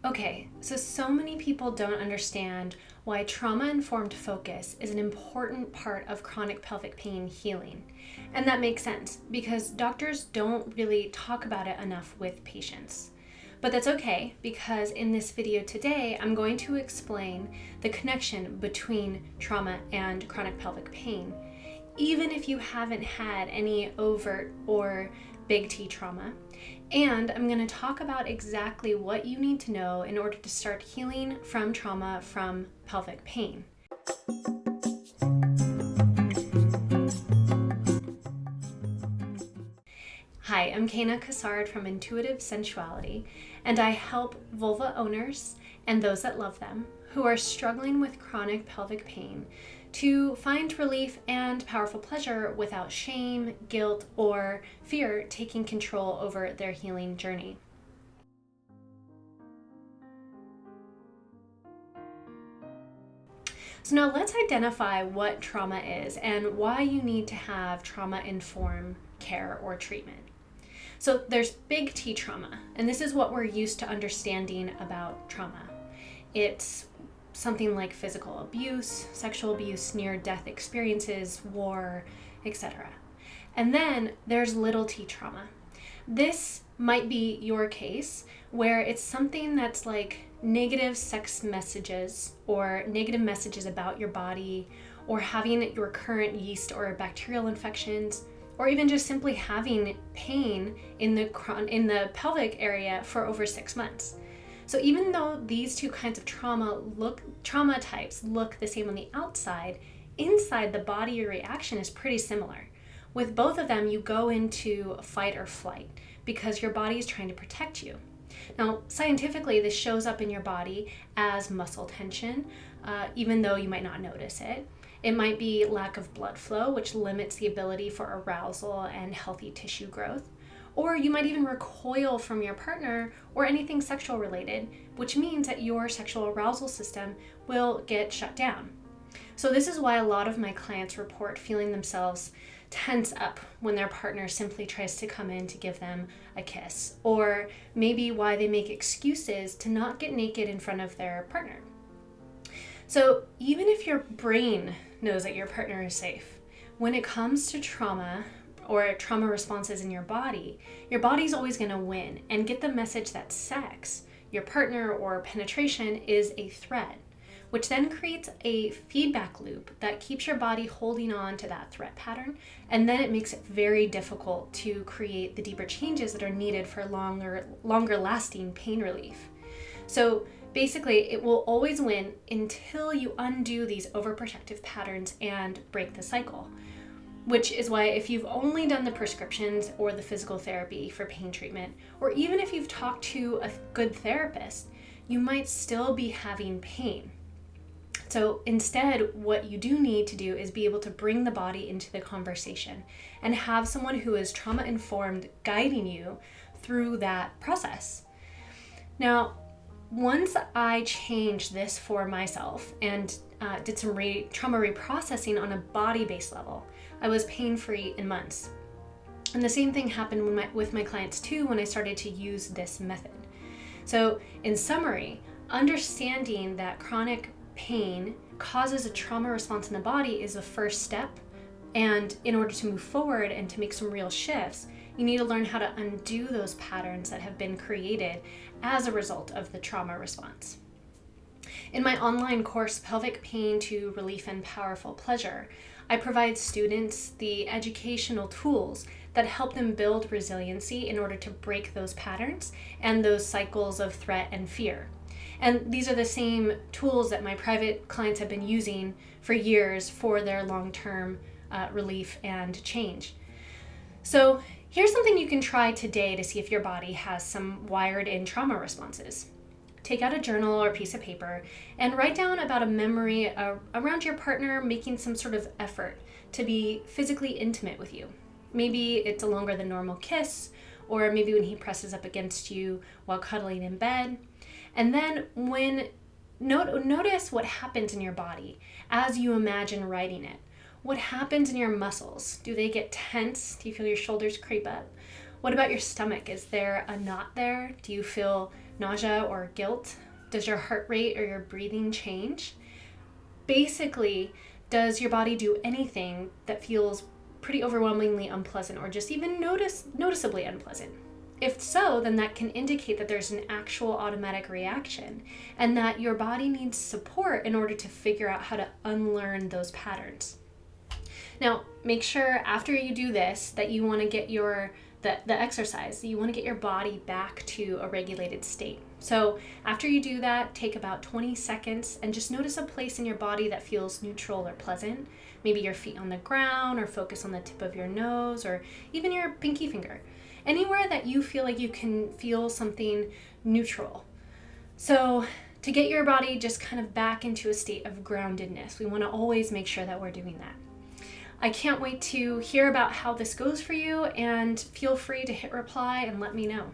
Okay, so many people don't understand why trauma-informed focus is an important part of chronic pelvic pain healing. And that makes sense because doctors don't really talk about it enough with patients. But that's okay because in this video today, I'm going to explain the connection between trauma and chronic pelvic pain, even if you haven't had any overt or big T trauma. And I'm going to talk about exactly what you need to know in order to start healing from trauma from pelvic pain. Hi, I'm Kayna Cassard from Intuitive Sensuality, and I help vulva owners and those that love them who are struggling with chronic pelvic pain to find relief and powerful pleasure without shame, guilt, or fear taking control over their healing journey. So now let's identify what trauma is and why you need to have trauma-informed care or treatment. So there's big T trauma, and this is what we're used to understanding about trauma. It's something like physical abuse, sexual abuse, near-death experiences, war, etc. And then there's little T trauma. This might be your case where it's something that's like negative sex messages or negative messages about your body, or having your current yeast or bacterial infections, or even just simply having pain in the pelvic area for over 6 months. So even though these two kinds of trauma types look the same on the outside, inside the body your reaction is pretty similar. With both of them, you go into fight or flight because your body is trying to protect you. Now, scientifically, this shows up in your body as muscle tension, even though you might not notice it. It might be lack of blood flow, which limits the ability for arousal and healthy tissue growth. Or you might even recoil from your partner or anything sexual related, which means that your sexual arousal system will get shut down. So this is why a lot of my clients report feeling themselves tense up when their partner simply tries to come in to give them a kiss, or maybe why they make excuses to not get naked in front of their partner. So even if your brain knows that your partner is safe, when it comes to trauma or trauma responses in your body's always going to win and get the message that sex, your partner, or penetration is a threat, which then creates a feedback loop that keeps your body holding on to that threat pattern, and then it makes it very difficult to create the deeper changes that are needed for longer lasting pain relief. So basically, it will always win until you undo these overprotective patterns and break the cycle. Which is why if you've only done the prescriptions or the physical therapy for pain treatment, or even if you've talked to a good therapist, you might still be having pain. So instead, what you do need to do is be able to bring the body into the conversation and have someone who is trauma-informed guiding you through that process. Now, once I changed this for myself and did some trauma reprocessing on a body-based level, I was pain-free in months. And the same thing happened with my clients too when I started to use this method. So in summary, understanding that chronic pain causes a trauma response in the body is the first step. And in order to move forward and to make some real shifts, you need to learn how to undo those patterns that have been created as a result of the trauma response. In my online course, Pelvic Pain to Relief and Powerful Pleasure, I provide students the educational tools that help them build resiliency in order to break those patterns and those cycles of threat and fear. And these are the same tools that my private clients have been using for years for their long-term relief and change. So here's something you can try today to see if your body has some wired-in trauma responses. Take out a journal or piece of paper and write down about a memory around your partner making some sort of effort to be physically intimate with you. Maybe it's a longer than normal kiss, or maybe when he presses up against you while cuddling in bed. And then notice what happens in your body as you imagine writing it. What happens in your muscles? Do they get tense? Do you feel your shoulders creep up? What about your stomach? Is there a knot there? Do you feel nausea or guilt? Does your heart rate or your breathing change? Basically, does your body do anything that feels pretty overwhelmingly unpleasant or just even noticeably unpleasant? If so, then that can indicate that there's an actual automatic reaction and that your body needs support in order to figure out how to unlearn those patterns. Now, make sure after you do this that you want to get the exercise, you want to get your body back to a regulated state. So after you do that, take about 20 seconds and just notice a place in your body that feels neutral or pleasant. Maybe your feet on the ground, or focus on the tip of your nose, or even your pinky finger. Anywhere that you feel like you can feel something neutral. So to get your body just kind of back into a state of groundedness, we want to always make sure that we're doing that. I can't wait to hear about how this goes for you, and feel free to hit reply and let me know.